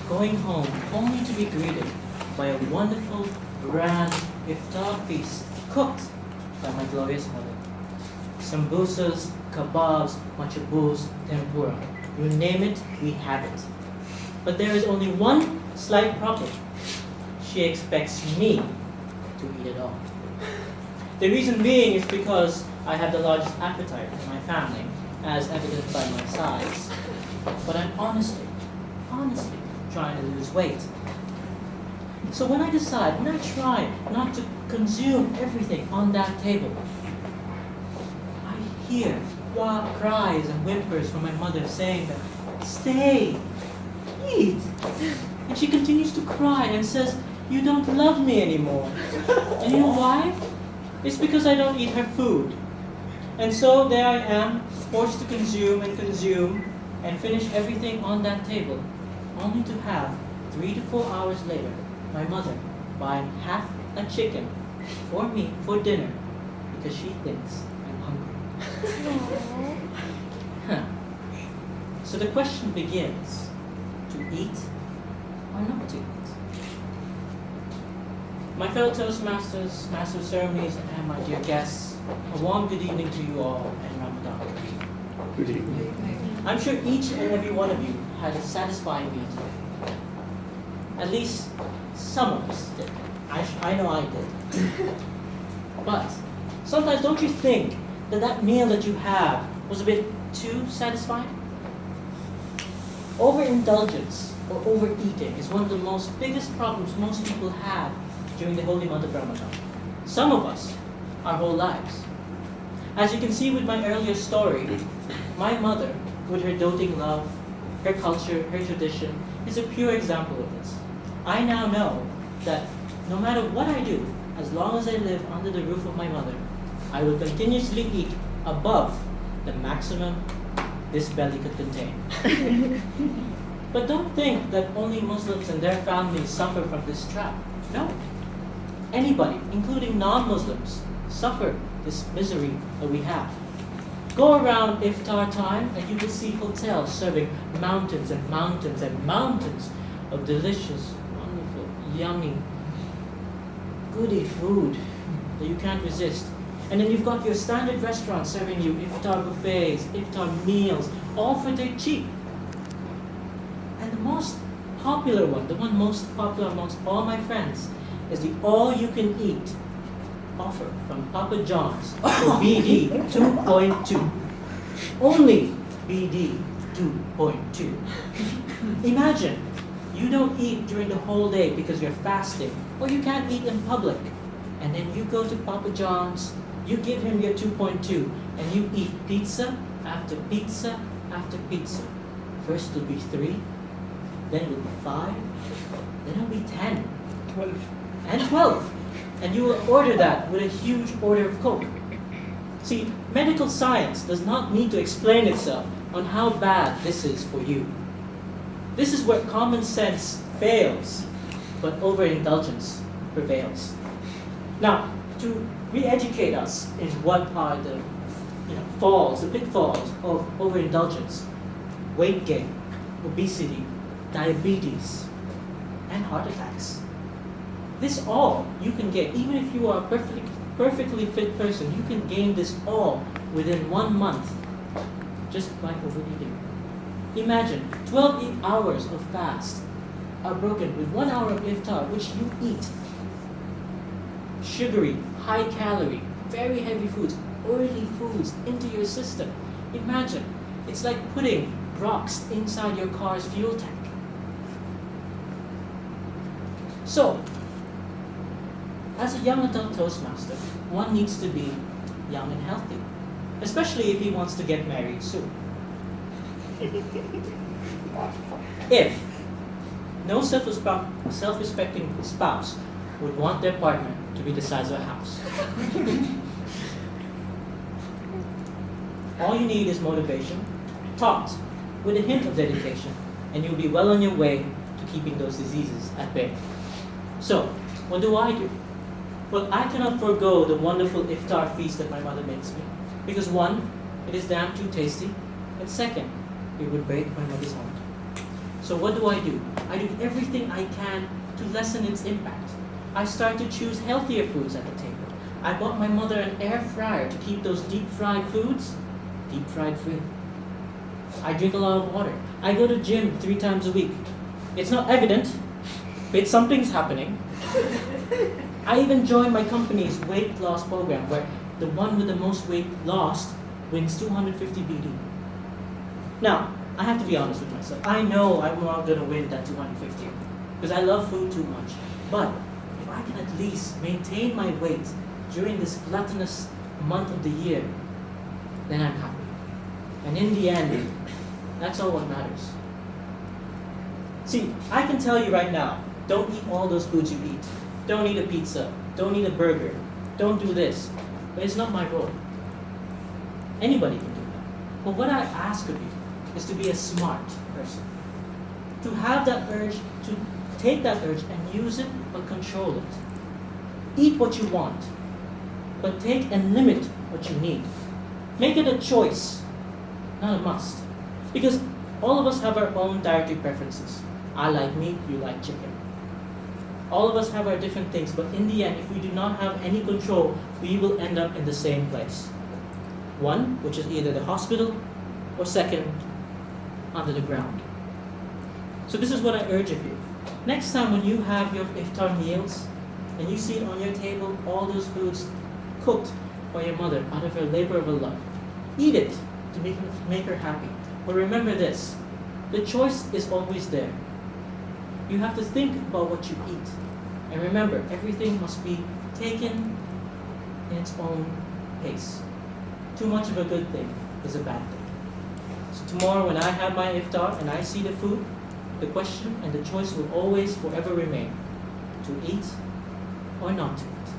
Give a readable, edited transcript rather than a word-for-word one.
going home only to be greeted by a wonderful, grand iftar feast cooked by my glorious mother. Sambusas, kebabs, machabus, tempura. You name it, we have it. But there is only one slight problem. She expects me to eat it all. The reason being is because I have the largest appetite in my family, as evidenced by my size. But I'm honestly trying to lose weight. So when I try not to consume everything on that table, I hear cries and whimpers from my mother saying that, "Stay, eat." And she continues to cry and says, "You don't love me anymore." And you know why? It's because I don't eat her food. And so there I am, forced to consume and finish everything on that table, only to have 3 to 4 hours later, my mother buying half a chicken for me for dinner because she thinks I'm hungry. So the question begins, to eat or not to eat? My fellow Toastmasters, Master of Ceremonies, and my dear guests, a warm good evening to you all and Ramadan. Good evening. I'm sure each and every one of you had a satisfying meal today. At least some of us did. I know I did. But sometimes don't you think that meal that you have was a bit too satisfying? Overindulgence or overeating is one of the biggest problems most people have during the holy month of Ramadan. Some of us, our whole lives. As you can see with my earlier story, my mother, with her doting love, her culture, her tradition, is a pure example of this. I now know that no matter what I do, as long as I live under the roof of my mother, I will continuously eat above the maximum this belly could contain. But don't think that only Muslims and their families suffer from this trap. No. Anybody, including non-Muslims, suffer this misery that we have. Go around iftar time and you will see hotels serving mountains and mountains and mountains of delicious, wonderful, yummy, goody food that you can't resist. And then you've got your standard restaurants serving you iftar buffets, iftar meals, all for dirt cheap. And the most popular one, the one most popular amongst all my friends, is the all-you-can-eat offer from Papa John's for BD 2.2. Only BD 2.2. Imagine, you don't eat during the whole day because you're fasting, or you can't eat in public. And then you go to Papa John's, you give him your 2.2, and you eat pizza after pizza after pizza. First it'll be 3, then it'll be 5, then it'll be 10, 12, and 12. And you will order that with a huge order of Coke. See, medical science does not need to explain itself on how bad this is for you. This is where common sense fails, but overindulgence prevails. Now, to re-educate us in what are the the pitfalls of overindulgence, weight gain, obesity, diabetes, and heart attacks. This all you can get, even if you are a perfectly fit person, you can gain this all within 1 month just by overeating. Imagine 12 hours of fast are broken with 1 hour of iftar, which you eat sugary, high calorie, very heavy foods, oily foods into your system. Imagine, it's like putting rocks inside your car's fuel tank. So, as a young adult Toastmaster, one needs to be young and healthy, especially if he wants to get married soon. If no self-respecting spouse would want their partner to be the size of a house. All you need is motivation, taught with a hint of dedication, and you'll be well on your way to keeping those diseases at bay. So, what do? Well, I cannot forego the wonderful iftar feast that my mother makes me. Because 1, it is damn too tasty, and 2nd, it would break my mother's heart. So what do? I do everything I can to lessen its impact. I start to choose healthier foods at the table. I bought my mother an air fryer to keep those deep fried foods deep fried free. I drink a lot of water. I go to gym 3 times a week. It's not evident, but something's happening. I even joined my company's weight loss program where the one with the most weight lost wins 250 BD. Now, I have to be honest with myself. I know I'm not going to win that 250 because I love food too much. But if I can at least maintain my weight during this gluttonous month of the year, then I'm happy. And in the end, that's all what matters. See, I can tell you right now, don't eat all those foods you eat. Don't eat a pizza. Don't eat a burger. Don't do this. But it's not my role. Anybody can do that. But what I ask of you is to be a smart person. To have that urge, to take that urge and use it, but control it. Eat what you want, but take and limit what you need. Make it a choice, not a must. Because all of us have our own dietary preferences. I like meat, you like chicken. All of us have our different things, but in the end, if we do not have any control, we will end up in the same place. One, which is either the hospital, or second, under the ground. So this is what I urge of you. Next time when you have your iftar meals, and you see it on your table, all those foods cooked by your mother out of her labor of love, eat it to make her happy. But remember this, the choice is always there. You have to think about what you eat. And remember, everything must be taken in its own pace. Too much of a good thing is a bad thing. So tomorrow when I have my iftar and I see the food, the question and the choice will always forever remain, to eat or not to eat.